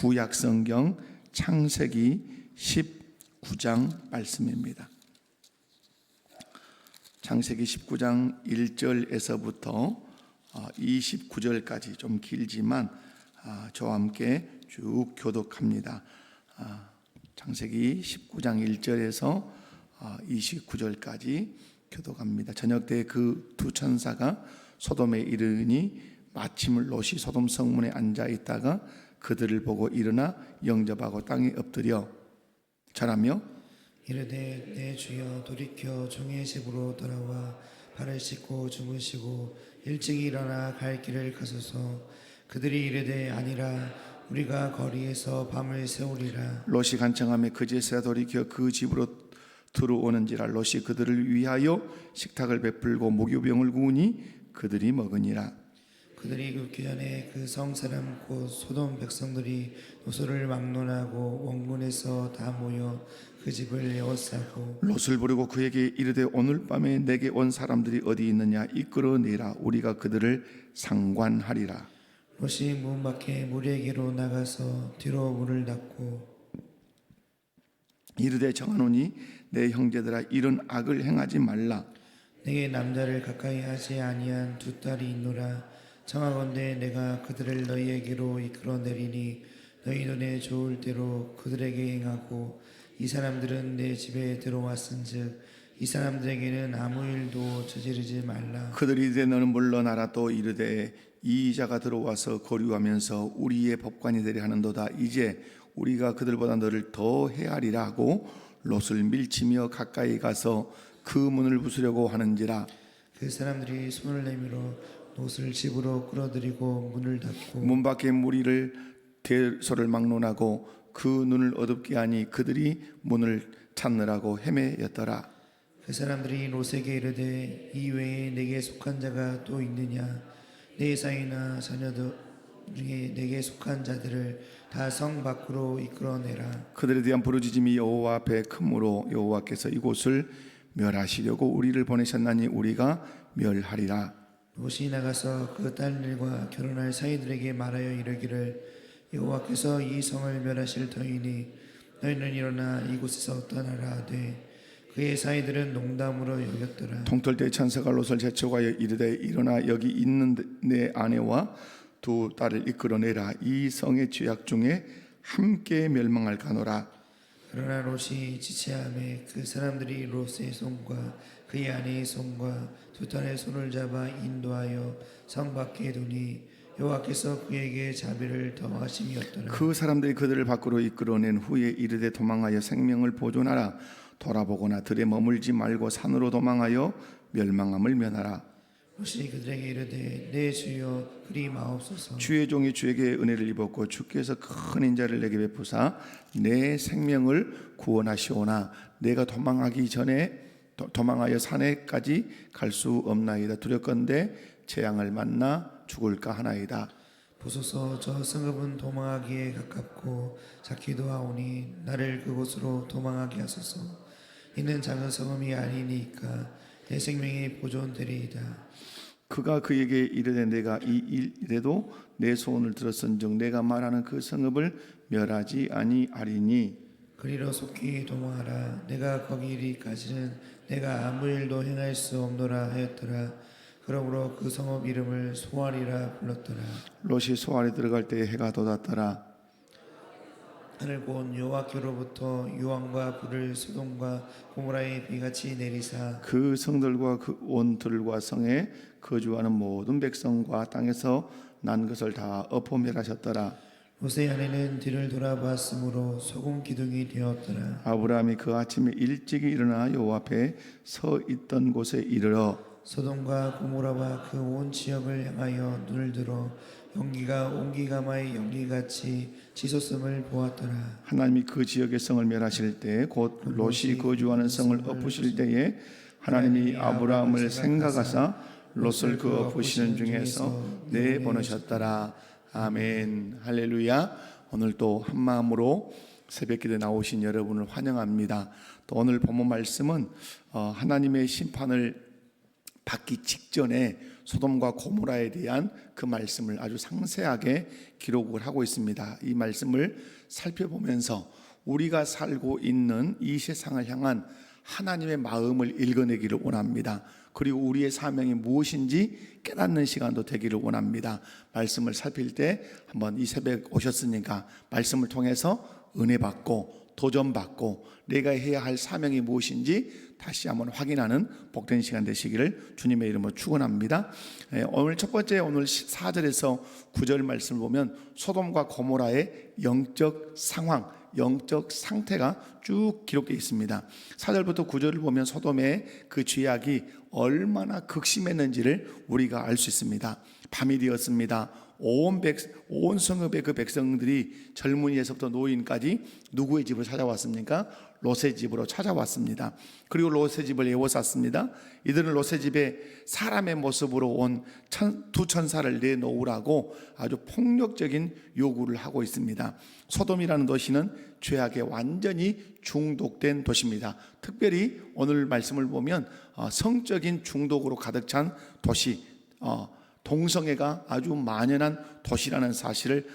구약성경 창세기 19장 말씀입니다. 창세기 19장 1절에서부터 29절까지 좀 길지만 저와 함께 쭉 교독합니다. 창세기 19장 1절에서 29절까지 교독합니다. 저녁 때 그 두 천사가 소돔에 이르니 마침 롯이 소돔 성문에 앉아 있다가 그들을 보고 일어나 영접하고 땅에 엎드려 절하며 이르되 내 주여 돌이켜 종의 집으로 돌아와 발을 씻고 주무시고 일찍 일어나 갈 길을 가소서. 그들이 이르되 아니라 우리가 거리에서 밤을 새우리라. 롯이 간청하며 그제서야 돌이켜 그 집으로 들어오는지라. 롯이 그들을 위하여 식탁을 베풀고 목유병을 구우니 그들이 먹으니라. 그들이 굽기 전에 그 성사람 곧 소돔 백성들이 노소를 막론하고 원군에서 다 모여 그 집을 에워싸고 롯을 부르고 그에게 이르되 오늘 밤에 내게 온 사람들이 어디 있느냐 이끌어내라. 우리가 그들을 상관하리라. 롯이 문 밖에 무리에게로 나가서 뒤로 문을 닫고 이르되 정하노니 내 형제들아 이런 악을 행하지 말라. 내게 남자를 가까이 하지 아니한 두 딸이 있노라. 청하건대 내가 그들을 너희에게로 이끌어내리니 너희 눈에 좋을 대로 그들에게 행하고 이 사람들은 내 집에 들어왔은즉 이 사람들에게는 아무 일도 저지르지 말라. 그들이 이르되 너는 물러나라. 또 이르되 이 자가 들어와서 거류하면서 우리의 법관이 되려 하는도다. 이제 우리가 그들보다 너를 더 헤아리라 하고 롯을 밀치며 가까이 가서 그 문을 부수려고 하는지라. 그 사람들이 손을 내밀어 롯을 집으로 끌어들이고 문을 닫고 문 밖에 무리를 대소를 막론하고 그 눈을 어둡게 하니 그들이 문을 찾느라고 헤매였더라. 그 사람들이 롯에게 이르되 이 외에 내게 속한 자가 또 있느냐. 내 사이나 자녀들 중에 내게 속한 자들을 다 성 밖으로 이끌어내라. 그들에 대한 부르짖음이 여호와 앞에 크므로 여호와께서 이곳을 멸하시려고 우리를 보내셨나니 우리가 멸하리라. 롯이 나가서 그 딸들과 결혼할 사이들에게 말하여 이르기를 여호와께서 이 성을 멸하실 터이니 너희는 일어나 이곳에서 떠나라 하되 그의 사이들은 농담으로 여겼더라. 동떨 천사가 롯을 재촉하여 이르되 일어나 여기 있는 내 아내와 두 딸을 이끌어내라. 이 성의 죄악 중에 함께 멸망할 가노라. 그러나 롯이 지체하매 그 사람들이 롯의 손과 그의 아내의 손과 두 딸의 손을 잡아 인도하여 성 밖에 두니 여호와께서 그에게 자비를 더하심이었더라. 그 사람들이 그들을 밖으로 이끌어낸 후에 이르되 도망하여 생명을 보존하라. 돌아보거나 들에 머물지 말고 산으로 도망하여 멸망함을 면하라. 롯이 그들에게 이르되 내 주여 그리 마옵소서. 주의 종이 주에게 은혜를 입었고 주께서 큰 인자를 내게 베푸사 내 생명을 구원하시오나 내가 도망하기 전에 도망하여 산에까지 갈 수 없나이다. 두렵건대 재앙을 만나 죽을까 하나이다. 보소서 저 성읍은 도망하기에 가깝고 작기도 하오니 나를 그곳으로 도망하게 하소서. 이는 작은 성읍이 아니니까 내 생명이 보존되리이다. 그가 그에게 이르되 내가 이 일에도 내 소원을 들었은즉 내가 말하는 그 성읍을 멸하지 아니하리니 그리로 속히 도망하라. 내가 거기 이리까지는 내가 아무 일도 행할 수 없노라 하였더라. 그러므로 그 성읍 이름을 소알이라 불렀더라. 롯이 소알에 들어갈 때에 해가 돋았더라. 하늘 곧 여호와께로부터 유황과 불을 소돔과 고모라의 비같이 내리사 그 성들과 그 온 들과 성에 거주하는 모든 백성과 땅에서 난 것을 다 엎어 멸하셨더라. 롯의 아내는 뒤를 돌아봤으므로 소금 기둥이 되었더라. 아브라함이 그 아침에 일찍이 일어나 여호와 앞에 서 있던 곳에 이르러 소돔과 고모라와 그 온 지역을 향하여 눈을 들어 연기가 온기가마의 연기같이 치솟음을 보았더라. 하나님이 그 지역의 성을 멸하실 때 곧 롯이 거주하는 성을 엎으실 때에 하나님이 아브라함을 생각하사 롯을 그 엎으시는 중에서 내보내셨더라. 아멘. 할렐루야. 오늘 또 한마음으로 새벽기도에 나오신 여러분을 환영합니다. 또 오늘 본문 말씀은 하나님의 심판을 받기 직전에 소돔과 고모라에 대한 그 말씀을 아주 상세하게 기록을 하고 있습니다. 이 말씀을 살펴보면서 우리가 살고 있는 이 세상을 향한 하나님의 마음을 읽어내기를 원합니다. 그리고 우리의 사명이 무엇인지 깨닫는 시간도 되기를 원합니다. 말씀을 살필 때 한번 이 새벽 오셨으니까 말씀을 통해서 은혜 받고 도전 받고 내가 해야 할 사명이 무엇인지 다시 한번 확인하는 복된 시간 되시기를 주님의 이름으로 축원합니다. 오늘 첫 번째 오늘 4절에서 9절 말씀을 보면 소돔과 고모라의 영적 상황, 영적 상태가 쭉 기록되어 있습니다. 4절부터 9절을 보면 소돔의 그 죄악이 얼마나 극심했는지를 우리가 알 수 있습니다. 밤이 되었습니다. 온 성읍의 그 백성들이 젊은이에서부터 노인까지 누구의 집을 찾아왔습니까? 롯의 집으로 찾아왔습니다. 그리고 롯의 집을 에워쌌습니다. 이들은 롯의 집에 사람의 모습으로 온 두 천사를 내놓으라고 아주 폭력적인 요구를 하고 있습니다. 소돔이라는 도시는 죄악에 완전히 중독된 도시입니다. 특별히 오늘 말씀을 보면 성적인 중독으로 가득 찬 도시, 동성애가 아주 만연한 도시라는 사실을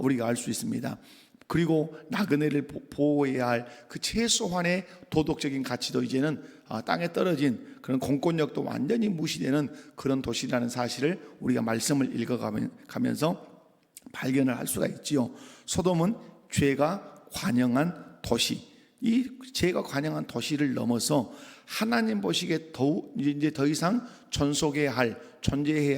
우리가 알 수 있습니다. 그리고 나그네를 보호해야 할 그 최소한의 도덕적인 가치도 이제는 땅에 떨어진 그런 공권력도 완전히 무시되는 그런 도시라는 사실을 우리가 말씀을 읽어가면서 발견을 할 수가 있지요. 소돔은 죄가 관영한 도시, 이 죄가 관영한 도시를 넘어서 하나님 보시기에 이제 더 이상 존재해야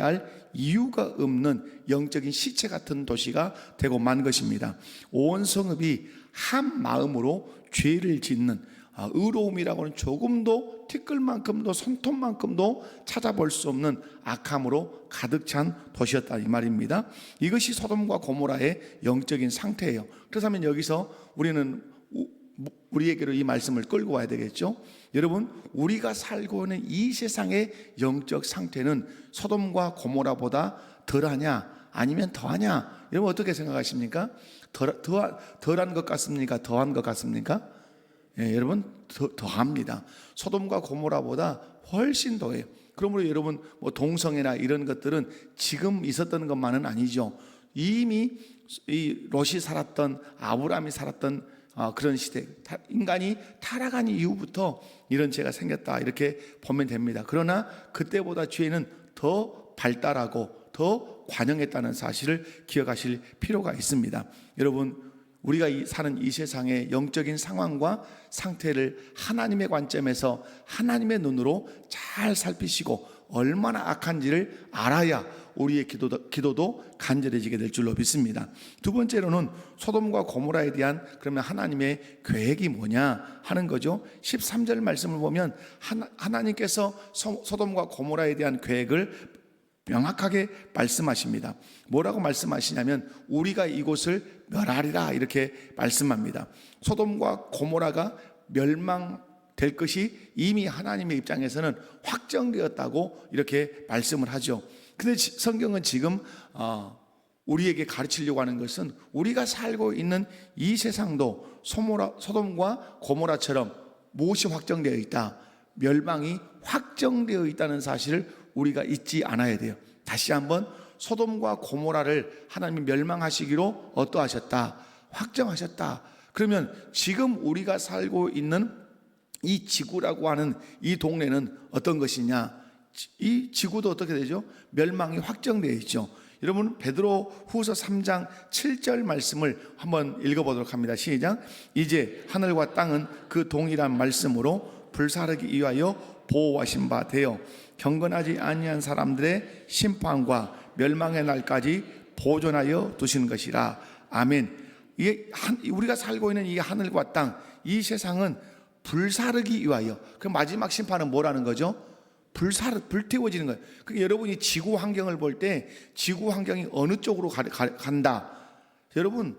할 이유가 없는 영적인 시체 같은 도시가 되고 만 것입니다. 온 성읍이 한 마음으로 죄를 짓는, 의로움이라고는 조금도 티끌만큼도 손톱만큼도 찾아볼 수 없는 악함으로 가득 찬 도시였다 이 말입니다. 이것이 소돔과 고모라의 영적인 상태예요. 그렇다면 여기서 우리에게로 이 말씀을 끌고 와야 되겠죠. 여러분, 우리가 살고 있는 이 세상의 영적 상태는 소돔과 고모라보다 덜하냐 아니면 더하냐? 여러분 어떻게 생각하십니까? 덜한 것 같습니까? 더한 것 같습니까? 여러분 더합니다. 소돔과 고모라보다 훨씬 더해요. 그러므로 여러분 동성애나 이런 것들은 지금 있었던 것만은 아니죠. 이미 이 롯이 살았던, 아브라함이 살았던 그런 시대, 인간이 타락한 이후부터 이런 죄가 생겼다 이렇게 보면 됩니다. 그러나 그때보다 죄는 더 발달하고 더 관영했다는 사실을 기억하실 필요가 있습니다. 여러분, 우리가 사는 이 세상의 영적인 상황과 상태를 하나님의 관점에서 하나님의 눈으로 잘 살피시고 얼마나 악한지를 알아야 우리의 기도도 간절해지게 될 줄로 믿습니다. 두 번째로는 소돔과 고모라에 대한 그러면 하나님의 계획이 뭐냐 하는 거죠. 13절 말씀을 보면 하나님께서 소돔과 고모라에 대한 계획을 명확하게 말씀하십니다. 뭐라고 말씀하시냐면 우리가 이곳을 멸하리라 이렇게 말씀합니다. 소돔과 고모라가 멸망될 것이 이미 하나님의 입장에서는 확정되었다고 이렇게 말씀을 하죠. 근데 성경은 지금 우리에게 가르치려고 하는 것은 우리가 살고 있는 이 세상도 소돔과 고모라처럼 무엇이 확정되어 있다, 멸망이 확정되어 있다는 사실을 우리가 잊지 않아야 돼요. 다시 한번 소돔과 고모라를 하나님이 멸망하시기로 어떠하셨다, 확정하셨다. 그러면 지금 우리가 살고 있는 이 지구라고 하는 이 동네는 어떤 것이냐? 이 지구도 어떻게 되죠? 멸망이 확정되어 있죠. 여러분, 베드로 후서 3장 7절 말씀을 한번 읽어보도록 합니다. 시작. 이제 하늘과 땅은 그 동일한 말씀으로 불사르기 위하여 보호하신 바 되어 경건하지 아니한 사람들의 심판과 멸망의 날까지 보존하여 두신 것이라. 아멘. 우리가 살고 있는 이 하늘과 땅, 이 세상은 불사르기 위하여, 그 마지막 심판은 뭐라는 거죠? 불태워지는 거예요. 그러니까 여러분이 지구 환경을 볼 때 지구 환경이 어느 쪽으로 간다. 여러분,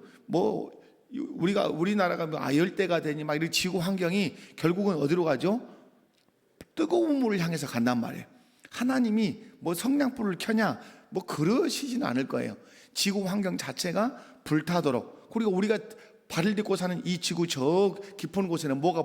우리나라가 열대가 되니 막 이런 지구 환경이 결국은 어디로 가죠? 뜨거운 물을 향해서 간단 말이에요. 하나님이 성냥불을 켜냐 그러시지는 않을 거예요. 지구 환경 자체가 불타도록, 그리고 우리가 발을 딛고 사는 이 지구 저 깊은 곳에는 뭐가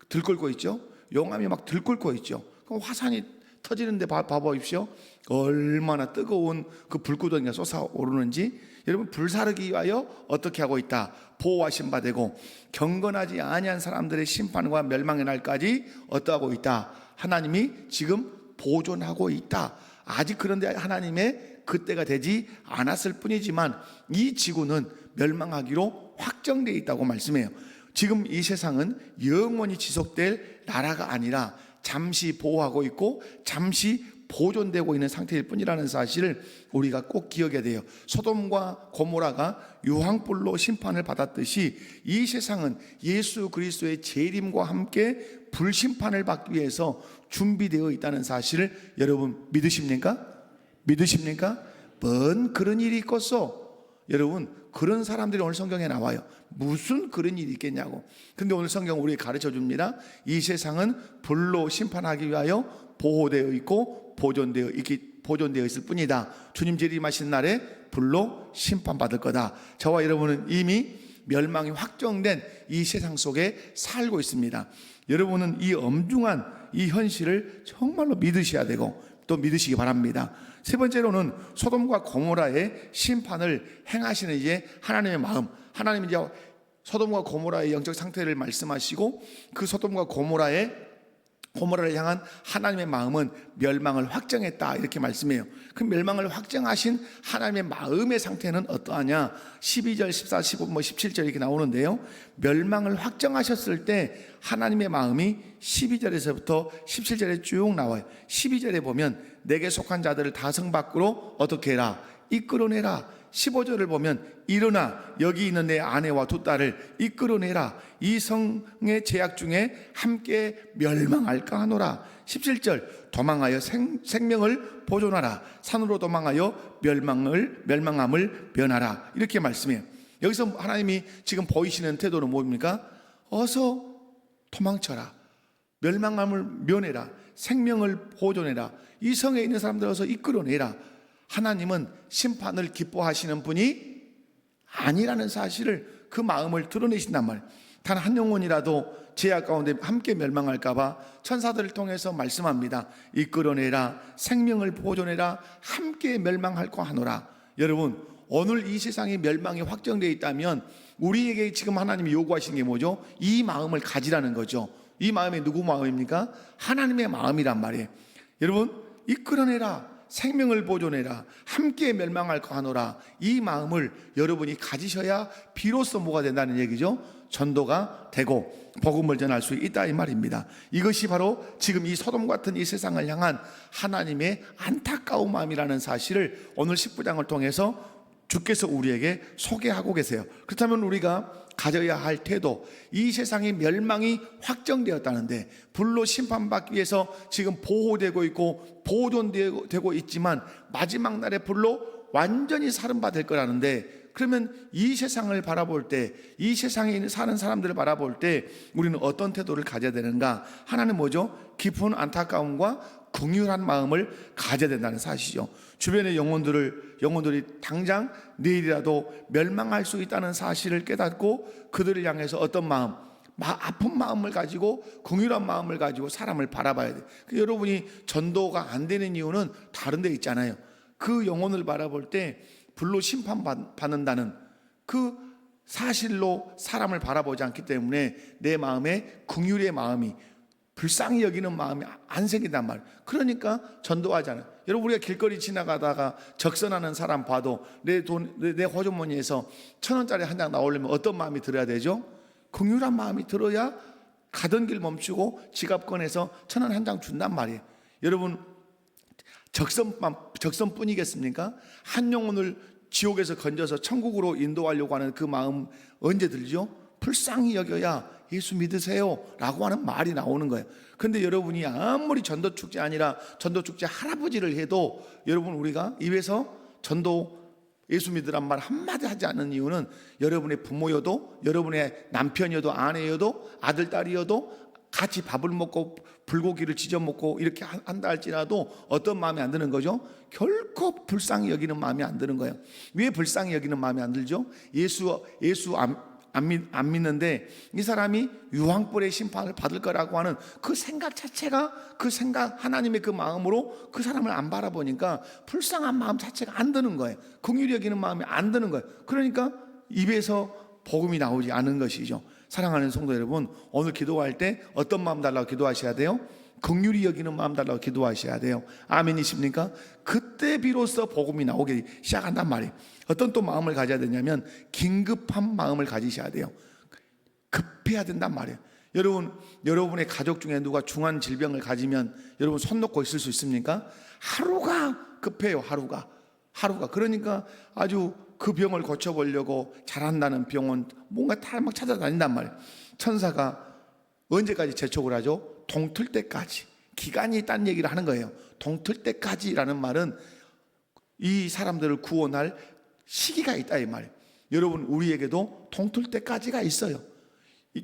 들끓고 있죠? 용암이 막 들끓고 있죠. 그럼 화산이 터지는데 봐보십시오. 얼마나 뜨거운 그 불구덩이가 솟아오르는지. 여러분, 불사르기 위하여 어떻게 하고 있다? 보호하신 바 되고 경건하지 아니한 사람들의 심판과 멸망의 날까지 어떠하고 있다? 하나님이 지금 보존하고 있다. 아직 그런데 하나님의 그때가 되지 않았을 뿐이지만 이 지구는 멸망하기로 확정되어 있다고 말씀해요. 지금 이 세상은 영원히 지속될 나라가 아니라 잠시 보호하고 있고 잠시 보존되고 있는 상태일 뿐이라는 사실을 우리가 꼭 기억해야 돼요. 소돔과 고모라가 유황불로 심판을 받았듯이 이 세상은 예수 그리스도의 재림과 함께 불심판을 받기 위해서 준비되어 있다는 사실을 여러분 믿으십니까? 믿으십니까? 뭔 그런 일이 있겠어? 여러분, 그런 사람들이 오늘 성경에 나와요. 무슨 그런 일이 있겠냐고. 근데 오늘 성경 우리에게 가르쳐 줍니다. 이 세상은 불로 심판하기 위하여 보호되어 있고 보존되어 있을 뿐이다. 주님 재림하신 날에 불로 심판받을 거다. 저와 여러분은 이미 멸망이 확정된 이 세상 속에 살고 있습니다. 여러분은 이 엄중한 이 현실을 정말로 믿으셔야 되고 또 믿으시기 바랍니다. 세 번째로는 소돔과 고모라의 심판을 행하시는 이제 하나님의 마음. 하나님이 이제 소돔과 고모라의 영적 상태를 말씀하시고 그 소돔과 고모라를 향한 하나님의 마음은 멸망을 확정했다 이렇게 말씀해요. 그 멸망을 확정하신 하나님의 마음의 상태는 어떠하냐? 12절, 14, 15, 17절 이렇게 나오는데요. 멸망을 확정하셨을 때 하나님의 마음이 12절에서부터 17절에 쭉 나와요. 12절에 보면 내게 속한 자들을 다성 밖으로 어떻게 해라? 이끌어내라. 15절을 보면 일어나 여기 있는 내 아내와 두 딸을 이끌어내라. 이 성의 제약 중에 함께 멸망할까 하노라. 17절 도망하여 생명을 보존하라. 산으로 도망하여 멸망함을 면하라. 이렇게 말씀해요. 여기서 하나님이 지금 보이시는 태도는 뭡니까? 어서 도망쳐라. 멸망함을 면해라. 생명을 보존해라. 이 성에 있는 사람들 어서 이끌어내라. 하나님은 심판을 기뻐하시는 분이 아니라는 사실을 그 마음을 드러내신단 말이에요. 단 한 영혼이라도 죄악 가운데 함께 멸망할까 봐 천사들을 통해서 말씀합니다. 이끌어내라. 생명을 보존해라. 함께 멸망할까 하노라. 여러분, 오늘 이 세상에 멸망이 확정되어 있다면 우리에게 지금 하나님이 요구하시는 게 뭐죠? 이 마음을 가지라는 거죠. 이 마음이 누구 마음입니까? 하나님의 마음이란 말이에요. 여러분, 이끌어내라. 생명을 보존해라. 함께 멸망할까 하노라. 이 마음을 여러분이 가지셔야 비로소 뭐가 된다는 얘기죠? 전도가 되고 복음을 전할 수 있다 이 말입니다. 이것이 바로 지금 이 소돔 같은 이 세상을 향한 하나님의 안타까운 마음이라는 사실을 오늘 19장을 통해서 주께서 우리에게 소개하고 계세요. 그렇다면 우리가 가져야 할 태도, 이 세상의 멸망이 확정되었다는데 불로 심판받기 위해서 지금 보호되고 있고 보존되고 있지만 마지막 날에 불로 완전히 사름받을 거라는데, 그러면 이 세상을 바라볼 때, 이 세상에 사는 사람들을 바라볼 때 우리는 어떤 태도를 가져야 되는가? 하나는 뭐죠? 깊은 안타까움과 긍휼한 마음을 가져야 된다는 사실이죠. 주변의 영혼들이 당장 내일이라도 멸망할 수 있다는 사실을 깨닫고 그들을 향해서 어떤 마음, 아픈 마음을 가지고 긍휼한 마음을 가지고 사람을 바라봐야 돼요. 여러분이 전도가 안 되는 이유는 다른 데 있잖아요. 그 영혼을 바라볼 때 불로 심판받는다는 그 사실로 사람을 바라보지 않기 때문에 내 마음에 긍휼의 마음이, 불쌍히 여기는 마음이 안 생긴단 말이에요. 그러니까 전도하잖아요. 여러분, 우리가 길거리 지나가다가 적선하는 사람 봐도 내 호주머니에서 1,000원짜리 한 장 나오려면 어떤 마음이 들어야 되죠? 긍휼한 마음이 들어야 가던 길 멈추고 지갑 꺼내서 1,000원 한 장 준단 말이에요. 여러분, 적선뿐이겠습니까? 한 영혼을 지옥에서 건져서 천국으로 인도하려고 하는 그 마음 언제 들죠? 불쌍히 여겨야 예수 믿으세요 라고 하는 말이 나오는 거예요. 그런데 여러분이 아무리 전도축제 아니라 전도축제 할아버지를 해도 여러분, 우리가 입에서 전도 예수 믿으란 말 한마디 하지 않는 이유는 여러분의 부모여도, 여러분의 남편이어도, 아내여도, 아들, 딸이어도 같이 밥을 먹고 불고기를 지져 먹고 이렇게 한다 할지라도 어떤 마음이 안 드는 거죠? 결코 불쌍히 여기는 마음이 안 드는 거예요. 왜 불쌍히 여기는 마음이 안 들죠? 예수 안 믿는데 이 사람이 유황불의 심판을 받을 거라고 하는 그 생각 자체가, 그 생각, 하나님의 그 마음으로 그 사람을 안 바라보니까 불쌍한 마음 자체가 안 드는 거예요. 긍휼히 여기는 마음이 안 드는 거예요. 그러니까 입에서 복음이 나오지 않은 것이죠. 사랑하는 성도 여러분, 오늘 기도할 때 어떤 마음 달라고 기도하셔야 돼요? 긍휼히 여기는 마음 달라고 기도하셔야 돼요. 아멘이십니까? 그때 비로소 복음이 나오기 시작한단 말이에요. 어떤 또 마음을 가져야 되냐면 긴급한 마음을 가지셔야 돼요. 급해야 된단 말이에요. 여러분, 여러분의 가족 중에 누가 중한 질병을 가지면 여러분 손 놓고 있을 수 있습니까? 하루가 급해요. 하루가. 그러니까 아주 그 병을 고쳐보려고 잘한다는 병원 뭔가 다 막 찾아다닌단 말이에요. 천사가 언제까지 재촉을 하죠? 동틀 때까지. 기간이 있다는 얘기를 하는 거예요. 동틀 때까지라는 말은 이 사람들을 구원할 시기가 있다 이 말이에요. 여러분, 우리에게도 동틀 때까지가 있어요.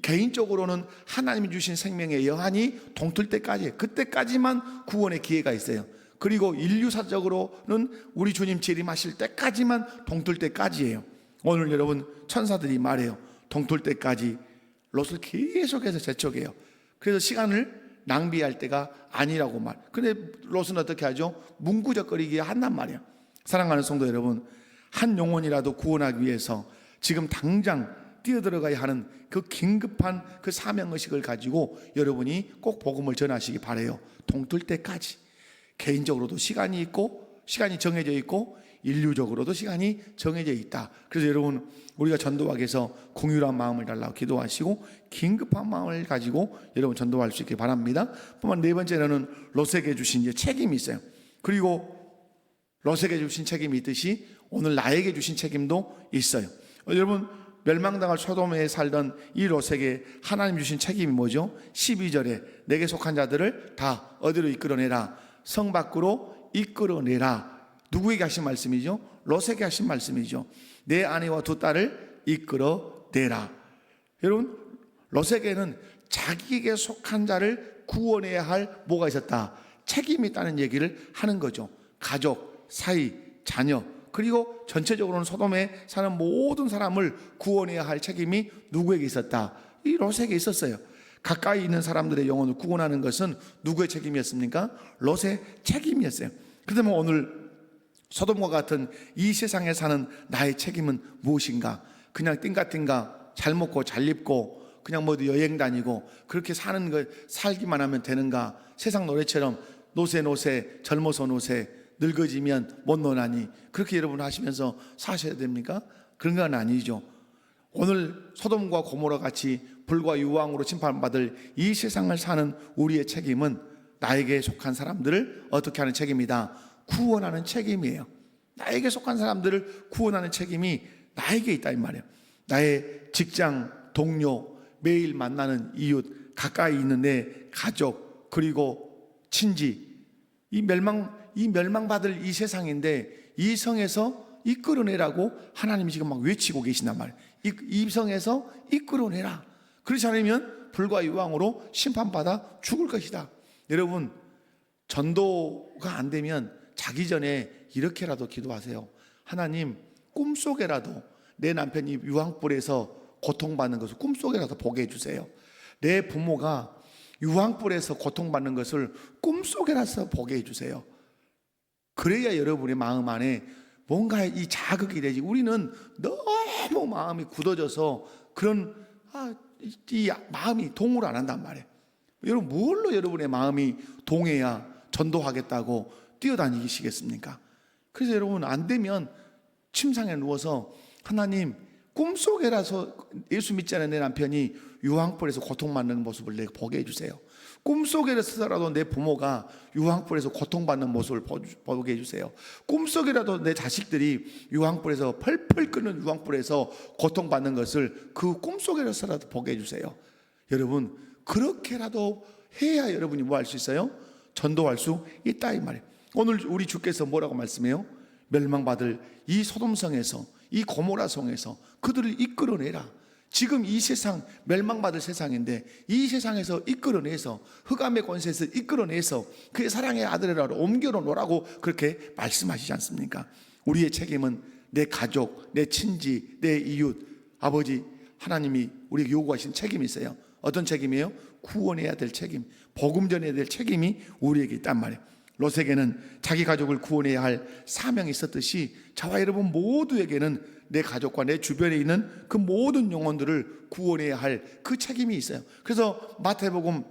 개인적으로는 하나님이 주신 생명의 여한이 동틀 때까지예요. 그때까지만 구원의 기회가 있어요. 그리고 인류사적으로는 우리 주님 재림하실 때까지만 동틀 때까지예요. 오늘 여러분, 천사들이 말해요. 동틀 때까지 롯을 계속해서 재촉해요. 그래서 시간을 낭비할 때가 아니라고 말. 근데 롯은 어떻게 하죠? 문구적거리게 한단 말이에요. 사랑하는 성도 여러분, 한 영혼이라도 구원하기 위해서 지금 당장 뛰어들어가야 하는 그 긴급한 그 사명의식을 가지고 여러분이 꼭 복음을 전하시기 바라요. 동틀 때까지. 개인적으로도 시간이 있고, 시간이 정해져 있고, 인류적으로도 시간이 정해져 있다. 그래서 여러분, 우리가 전도하기 위해서 긍휼한 마음을 달라고 기도하시고 긴급한 마음을 가지고 여러분 전도할 수 있게 바랍니다. 뿐만 네 번째로는 롯에게 주신 이제 책임이 있어요. 그리고 롯에게 주신 책임이 있듯이 오늘 나에게 주신 책임도 있어요. 여러분, 멸망당할 소돔에 살던 이 롯에게 하나님 주신 책임이 뭐죠? 12절에 내게 속한 자들을 다 어디로 이끌어내라, 성 밖으로 이끌어내라. 누구에게 하신 말씀이죠? 롯에게 하신 말씀이죠. 내 아내와 두 딸을 이끌어내라. 여러분, 롯에게는 자기에게 속한 자를 구원해야 할 뭐가 있었다? 책임이 있다는 얘기를 하는 거죠. 가족, 사이, 자녀, 그리고 전체적으로는 소돔에 사는 모든 사람을 구원해야 할 책임이 누구에게 있었다? 이 롯에게 있었어요. 가까이 있는 사람들의 영혼을 구원하는 것은 누구의 책임이었습니까? 롯의 책임이었어요. 그렇다면 오늘 소돔과 같은 이 세상에 사는 나의 책임은 무엇인가? 그냥 띵가띵가 잘 먹고 잘 입고 그냥 모두 여행 다니고 그렇게 사는 걸 살기만 하면 되는가? 세상 노래처럼 노세 젊어서 노세 늙어지면 못 노나니 그렇게 여러분 하시면서 사셔야 됩니까? 그런 건 아니죠. 오늘 소돔과 고모라 같이 불과 유황으로 심판받을 이 세상을 사는 우리의 책임은 나에게 속한 사람들을 어떻게 하는 책임이다? 구원하는 책임이에요. 나에게 속한 사람들을 구원하는 책임이 나에게 있다 이 말이에요. 나의 직장, 동료, 매일 만나는 이웃, 가까이 있는 내 가족, 그리고 친지, 이 멸망받을 이 세상인데 이 성에서 이끌어내라고 하나님이 지금 막 외치고 계신단 말이에요. 이 성에서 이끌어내라. 그렇지 않으면 불과 유황으로 심판받아 죽을 것이다. 여러분, 전도가 안 되면 자기 전에 이렇게라도 기도하세요. 하나님, 꿈속에라도 내 남편이 유황불에서 고통받는 것을 꿈속에라도 보게 해주세요. 내 부모가 유황불에서 고통받는 것을 꿈속에라도 보게 해주세요. 그래야 여러분의 마음 안에 뭔가 이 자극이 되지. 우리는 너무 마음이 굳어져서 그런 이 마음이 동을 안 한단 말이에요. 여러분, 뭘로 여러분의 마음이 동해야 전도하겠다고 뛰어다니시겠습니까? 그래서 여러분, 안 되면 침상에 누워서 하나님, 꿈속에라서 예수 믿지 않은 내 남편이 유황불에서 고통받는 모습을 내가 보게 해주세요. 꿈속에라도 내 부모가 유황불에서 고통받는 모습을 보게 해주세요. 꿈속이라도 내 자식들이 유황불에서 펄펄 끓는 유황불에서 고통받는 것을 그 꿈속에서라도 보게 해주세요. 여러분, 그렇게라도 해야 여러분이 뭐 할 수 있어요? 전도할 수 있다 이 말이에요. 오늘 우리 주께서 뭐라고 말씀해요? 멸망받을 이 소돔성에서, 이 고모라 성에서 그들을 이끌어내라. 지금 이 세상 멸망받을 세상인데 이 세상에서 이끌어내서, 흑암의 권세에서 이끌어내서 그의 사랑의 아들이라 옮겨놓으라고 그렇게 말씀하시지 않습니까? 우리의 책임은 내 가족, 내 친지, 내 이웃, 아버지, 하나님이 우리에게 요구하신 책임이 있어요. 어떤 책임이에요? 구원해야 될 책임, 복음 전해야 될 책임이 우리에게 있단 말이에요. 롯에게는 자기 가족을 구원해야 할 사명이 있었듯이 저와 여러분 모두에게는 내 가족과 내 주변에 있는 그 모든 영혼들을 구원해야 할 그 책임이 있어요. 그래서 마태복음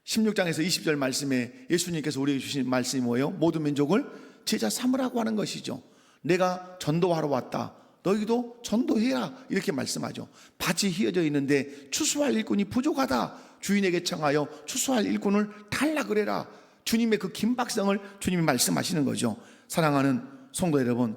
16장에서 20절 말씀에 예수님께서 우리에게 주신 말씀이 뭐예요? 모든 민족을 제자 삼으라고 하는 것이죠. 내가 전도하러 왔다, 너희도 전도해라, 이렇게 말씀하죠. 밭이 휘어져 있는데 추수할 일꾼이 부족하다, 주인에게 청하여 추수할 일꾼을 달라 그래라. 주님의 그 긴박성을 주님이 말씀하시는 거죠. 사랑하는 성도 여러분,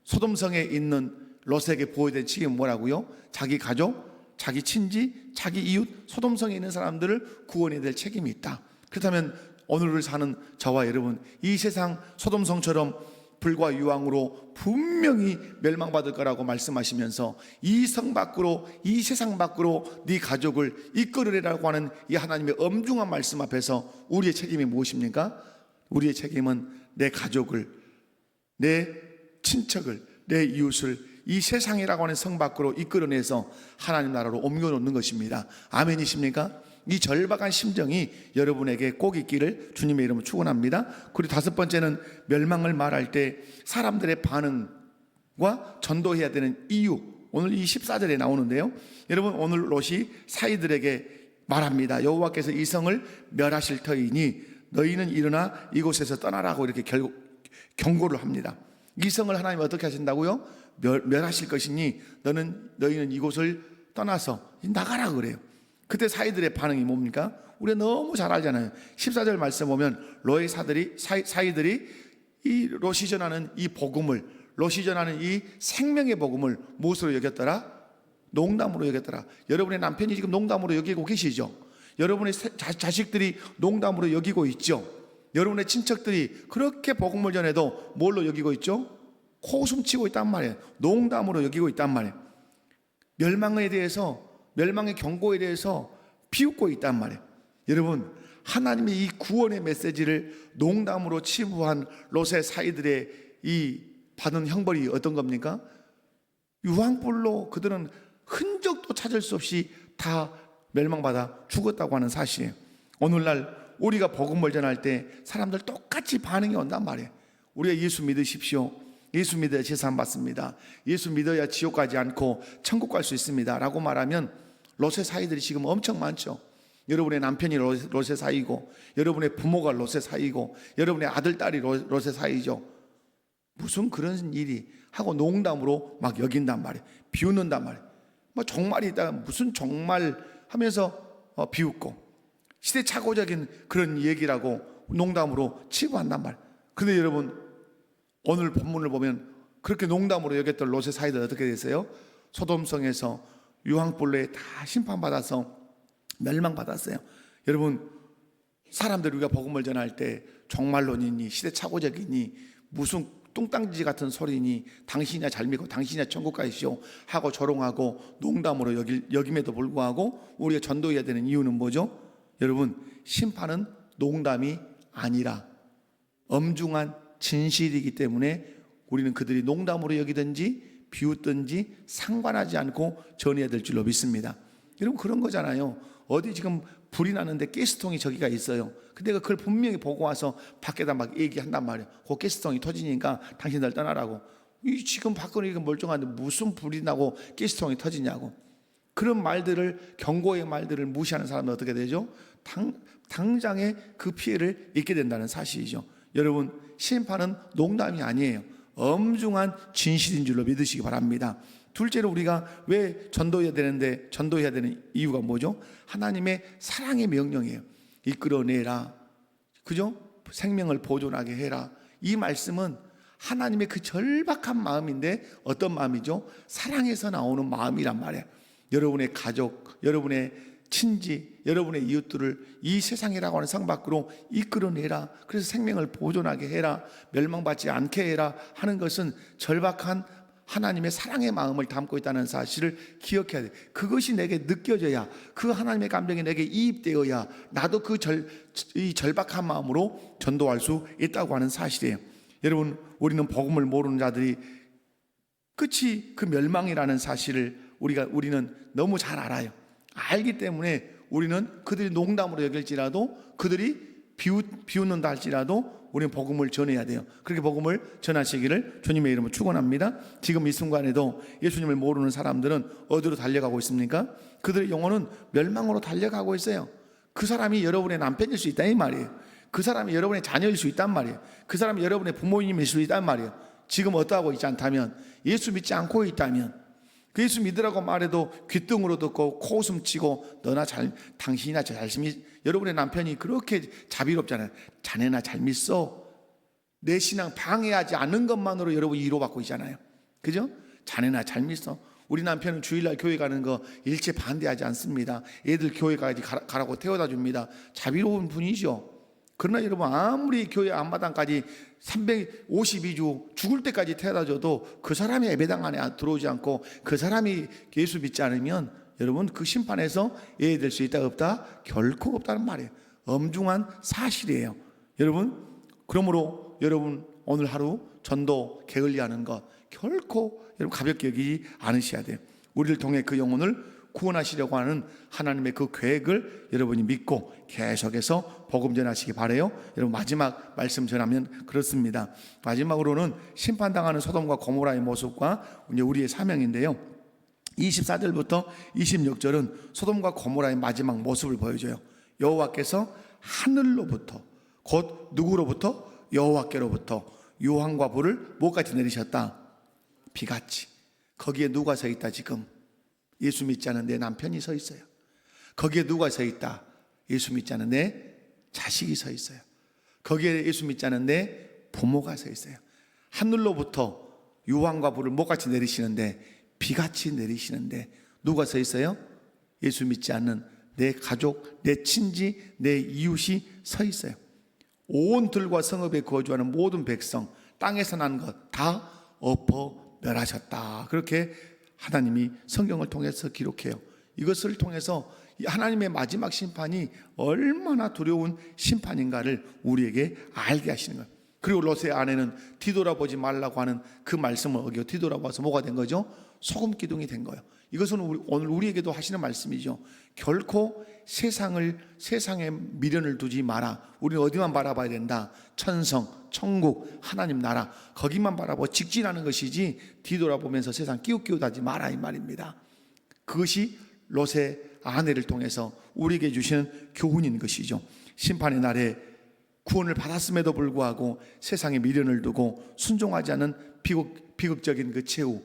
소돔성에 있는 롯에게 보여야 책임은 뭐라고요? 자기 가족, 자기 친지, 자기 이웃, 소돔성에 있는 사람들을 구원해야 될 책임이 있다. 그렇다면 오늘을 사는 저와 여러분, 이 세상 소돔성처럼 불과 유황으로 분명히 멸망받을 거라고 말씀하시면서 이 성 밖으로, 이 세상 밖으로 네 가족을 이끌으라고 하는 이 하나님의 엄중한 말씀 앞에서 우리의 책임이 무엇입니까? 우리의 책임은 내 가족을, 내 친척을, 내 이웃을 이 세상이라고 하는 성 밖으로 이끌어내서 하나님 나라로 옮겨놓는 것입니다. 아멘이십니까? 이 절박한 심정이 여러분에게 꼭 있기를 주님의 이름으로 축원합니다. 그리고 다섯 번째는 멸망을 말할 때 사람들의 반응과 전도해야 되는 이유, 오늘 이 14절에 나오는데요. 여러분, 오늘 롯이 사이들에게 말합니다. 여호와께서 이 성을 멸하실 터이니 너희는 일어나 이곳에서 떠나라고 이렇게 경고를 합니다. 이 성을 하나님 어떻게 하신다고요? 멸하실 것이니 너희는 이곳을 떠나서 나가라 그래요. 그때 사이들의 반응이 뭡니까? 우리가 너무 잘 알잖아요. 14절 말씀 보면 롯의 사이들이 이 롯이 전하는 이 복음을, 롯이 전하는 이 생명의 복음을 무엇으로 여겼더라? 농담으로 여겼더라. 여러분의 남편이 지금 농담으로 여기고 계시죠? 여러분의 자식들이 농담으로 여기고 있죠? 여러분의 친척들이 그렇게 복음을 전해도 뭘로 여기고 있죠? 코웃음 치고 있단 말이에요. 농담으로 여기고 있단 말이에요. 멸망에 대해서, 멸망의 경고에 대해서 비웃고 있단 말이에요. 여러분, 하나님의 이 구원의 메시지를 농담으로 치부한 롯의 사이들의 이 받은 형벌이 어떤 겁니까? 유황불로 그들은 흔적도 찾을 수 없이 다 멸망받아 죽었다고 하는 사실이에요. 오늘날 우리가 복음을 전할 때 사람들 똑같이 반응이 온단 말이에요. 우리가 예수 믿으십시오, 예수 믿어야 제사함 받습니다, 예수 믿어야 지옥 가지 않고 천국 갈 수 있습니다 라고 말하면 롯의 사이들이 지금 엄청 많죠. 여러분의 남편이 롯의 사이고, 여러분의 부모가 롯의 사이고, 여러분의 아들, 딸이 롯의 사이죠. 무슨 그런 일이 하고 농담으로 막 여긴단 말이에요. 비웃는단 말이에요. 뭐 정말이 있다, 무슨 정말 하면서 비웃고 시대착오적인 그런 얘기라고 농담으로 치부한단 말이에요. 그런데 여러분, 오늘 본문을 보면 그렇게 농담으로 여겼던 롯의 사이들 어떻게 됐어요? 소돔성에서 유황불로에 다 심판받아서 멸망받았어요. 여러분, 사람들 우리가 복음을 전할 때 종말론이니 시대착오적이니 무슨 뚱땅지 같은 소리니 당신이야 잘 믿고 당신이야 천국 가시오 하고 조롱하고 농담으로 여김에도 불구하고 우리가 전도해야 되는 이유는 뭐죠? 여러분, 심판은 농담이 아니라 엄중한 진실이기 때문에 우리는 그들이 농담으로 여기든지 비웃든지 상관하지 않고 전해야 될 줄로 믿습니다. 여러분, 그런 거잖아요. 어디 지금 불이 나는데 가스통이 저기가 있어요. 근데 그걸 분명히 보고 와서 밖에다 막 얘기한단 말이에요. 그 가스통이 터지니까 당신들 떠나라고. 이 지금 밖으로 이게 멀쩡한데 무슨 불이 나고 가스통이 터지냐고. 그런 말들을, 경고의 말들을 무시하는 사람은 어떻게 되죠? 당장에 그 피해를 입게 된다는 사실이죠. 여러분, 심판은 농담이 아니에요. 엄중한 진실인 줄로 믿으시기 바랍니다. 둘째로 우리가 왜 전도해야 되는 이유가 뭐죠? 하나님의 사랑의 명령이에요. 이끌어내라, 그죠? 생명을 보존하게 해라. 이 말씀은 하나님의 그 절박한 마음인데 어떤 마음이죠? 사랑에서 나오는 마음이란 말이에요. 여러분의 가족, 여러분의 친지, 여러분의 이웃들을 이 세상이라고 하는 성 밖으로 이끌어내라. 그래서 생명을 보존하게 해라, 멸망받지 않게 해라 하는 것은 절박한 하나님의 사랑의 마음을 담고 있다는 사실을 기억해야 돼. 그것이 내게 느껴져야, 그 하나님의 감정이 내게 이입되어야 나도 이 절박한 마음으로 전도할 수 있다고 하는 사실이에요. 여러분, 우리는 복음을 모르는 자들이 끝이 그 멸망이라는 사실을 우리는 너무 잘 알아요. 알기 때문에 우리는 그들이 농담으로 여길지라도, 그들이 비웃는다 할지라도 우리는 복음을 전해야 돼요. 그렇게 복음을 전하시기를 주님의 이름으로 축원합니다. 지금 이 순간에도 예수님을 모르는 사람들은 어디로 달려가고 있습니까? 그들의 영혼은 멸망으로 달려가고 있어요. 그 사람이 여러분의 남편일 수 있다 이 말이에요. 그 사람이 여러분의 자녀일 수 있단 말이에요. 그 사람이 여러분의 부모님일 수 있단 말이에요. 지금 어떠하고 있지 않다면, 예수 믿지 않고 있다면, 그 예수 믿으라고 말해도 귓등으로 듣고 코웃음 치고 당신이나 여러분의 남편이 그렇게 자비롭잖아요. 자네나 잘 믿어. 내 신앙 방해하지 않는 것만으로 여러분이 위로받고 있잖아요. 그죠? 자네나 잘 믿어. 우리 남편은 주일날 교회 가는 거 일체 반대하지 않습니다. 애들 교회까지 가라고 태워다 줍니다. 자비로운 분이죠. 그러나 여러분, 아무리 교회 앞마당까지 352주 죽을 때까지 태워다 줘도 그 사람이 예배당 안에 들어오지 않고 그 사람이 예수 믿지 않으면 여러분, 그 심판에서 예외될 수 있다 없다? 결코 없다는 말이에요. 엄중한 사실이에요. 여러분, 그러므로 여러분 오늘 하루 전도 게을리하는 것 결코 여러분 가볍게 여기지 않으셔야 돼요. 우리를 통해 그 영혼을 구원하시려고 하는 하나님의 그 계획을 여러분이 믿고 계속해서 복음 전하시기 바라요. 여러분, 마지막 말씀 전하면 그렇습니다. 마지막으로는 심판당하는 소돔과 고모라의 모습과 우리의 사명인데요, 24절부터 26절은 소돔과 고모라의 마지막 모습을 보여줘요. 여호와께서 하늘로부터, 곧 누구로부터? 여호와께로부터 유황과 불을 뭐같이 내리셨다? 비같이. 거기에 누가 서 있다? 지금 예수 믿지 않은 내 남편이 서 있어요. 거기에 누가 서 있다? 예수 믿지 않은 내 자식이 서 있어요. 거기에 예수 믿지 않은 내 부모가 서 있어요. 하늘로부터 유황과 불을 뭐같이 내리시는데, 비같이 내리시는데 누가 서 있어요? 예수 믿지 않는 내 가족, 내 친지, 내 이웃이 서 있어요. 온 들과 성읍에 거주하는 모든 백성, 땅에서 난 것 다 엎어 멸하셨다. 그렇게 하나님이 성경을 통해서 기록해요. 이것을 통해서 하나님의 마지막 심판이 얼마나 두려운 심판인가를 우리에게 알게 하시는 거예요. 그리고 롯의 아내는 뒤돌아보지 말라고 하는 그 말씀을 어겨 뒤돌아봐서 뭐가 된 거죠? 소금 기둥이 된 거예요. 이것은 오늘 우리에게도 하시는 말씀이죠. 결코 세상에 미련을 두지 마라. 우리는 어디만 바라봐야 된다? 천성, 천국, 하나님 나라, 거기만 바라보고 직진하는 것이지 뒤돌아보면서 세상 끼우다지 마라 이 말입니다. 그것이 롯의 아내를 통해서 우리에게 주시는 교훈인 것이죠. 심판의 날에 구원을 받았음에도 불구하고 세상에 미련을 두고 순종하지 않은 비극적인 그 최후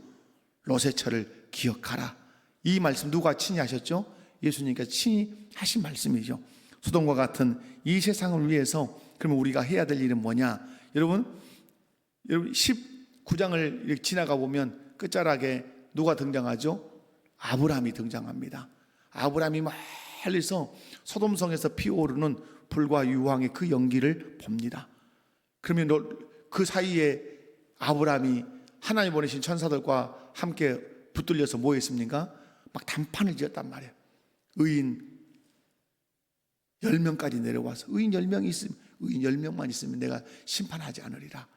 롯의 철을 기억하라. 이 말씀 누가 친히 하셨죠? 예수님께서 친히 하신 말씀이죠. 소돔과 같은 이 세상을 위해서 그러면 우리가 해야 될 일은 뭐냐? 여러분 19장을 이렇게 지나가 보면 끝자락에 누가 등장하죠? 아브라함이 등장합니다. 아브라함이 멀리서 소돔성에서 피어오르는 불과 유황의 그 연기를 봅니다. 그러면 그 사이에 아브라함이 하나님 보내신 천사들과 함께 붙들려서 뭐 했습니까? 막 단판을 지었단 말이에요. 의인 10명까지 내려와서 의인 10명만 있으면 내가 심판하지 않으리라.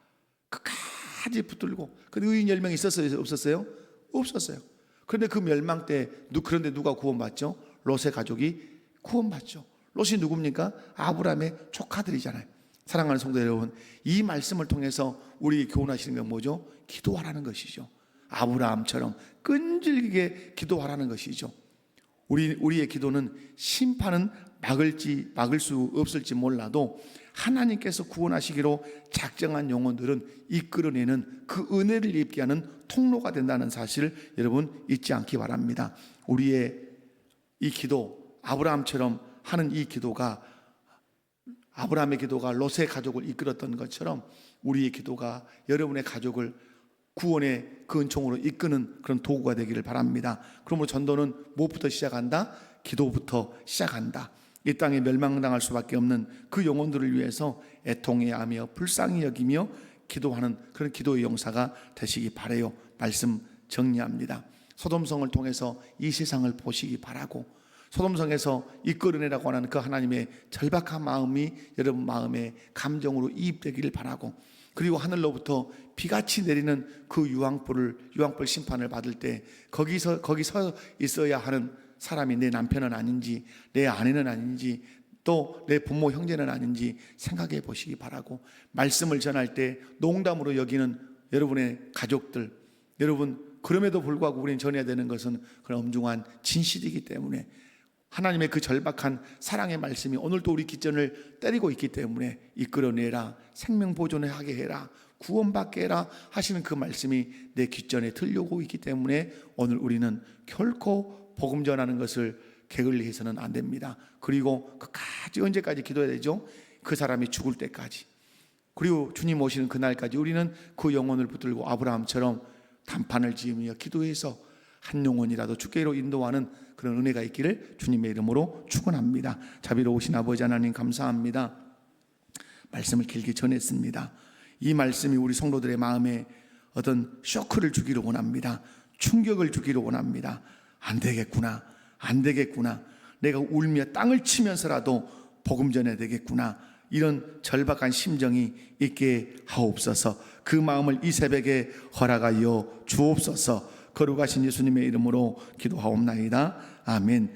끝까지 붙들고. 근데 의인 10명이 있었어요? 없었어요? 없었어요. 그런데 그 멸망 때 그런데 누가 구원받죠? 롯의 가족이 구원받죠. 롯이 누굽니까? 아브라함의 조카들이잖아요. 사랑하는 성도 여러분, 이 말씀을 통해서 우리에게 교훈하시는 건 뭐죠? 기도하라는 것이죠. 아브라함처럼 끈질기게 기도하라는 것이죠. 우리의 기도는 심판은 막을 수 없을지 몰라도 하나님께서 구원하시기로 작정한 영혼들은 이끌어내는 그 은혜를 입게 하는 통로가 된다는 사실을 여러분 잊지 않기 바랍니다. 우리의 이 기도, 아브라함처럼 하는 이 기도가, 아브라함의 기도가 롯의 가족을 이끌었던 것처럼 우리의 기도가 여러분의 가족을 구원의 그 은총으로 이끄는 그런 도구가 되기를 바랍니다. 그러므로 전도는 무엇부터 시작한다? 기도부터 시작한다. 이 땅에 멸망당할 수밖에 없는 그 영혼들을 위해서 애통해하며 불쌍히 여기며 기도하는 그런 기도의 용사가 되시기 바라요. 말씀 정리합니다. 소돔성을 통해서 이 세상을 보시기 바라고, 소돔성에서 이끌어내라고 하는 그 하나님의 절박한 마음이 여러분 마음에 감정으로 이입되기를 바라고, 그리고 하늘로부터 비같이 내리는 그 유황불 심판을 받을 때 거기 서 있어야 하는 사람이 내 남편은 아닌지, 내 아내는 아닌지, 또 내 부모 형제는 아닌지 생각해 보시기 바라고, 말씀을 전할 때 농담으로 여기는 여러분의 가족들, 여러분, 그럼에도 불구하고 우리는 전해야 되는 것은 그런 엄중한 진실이기 때문에, 하나님의 그 절박한 사랑의 말씀이 오늘도 우리 귓전을 때리고 있기 때문에 이끌어내라, 생명 보존하게 해라, 구원받게 해라 하시는 그 말씀이 내 귓전에 들려오고 있기 때문에 오늘 우리는 결코 복음 전하는 것을 게을리해서는 안 됩니다. 그리고 끝까지, 언제까지 기도해야 되죠? 그 사람이 죽을 때까지, 그리고 주님 오시는 그날까지 우리는 그 영혼을 붙들고 아브라함처럼 단판을 지으며 기도해서 한 영혼이라도 주께로 인도하는 그런 은혜가 있기를 주님의 이름으로 축원합니다. 자비로우신 아버지 하나님, 감사합니다. 말씀을 길게 전했습니다. 이 말씀이 우리 성도들의 마음에 어떤 쇼크를 주기를 원합니다. 충격을 주기를 원합니다. 안 되겠구나, 안 되겠구나, 내가 울며 땅을 치면서라도 복음 전해야 되겠구나, 이런 절박한 심정이 있게 하옵소서. 그 마음을 이 새벽에 허락하여 주옵소서. 거룩하신 예수님의 이름으로 기도하옵나이다. 아멘.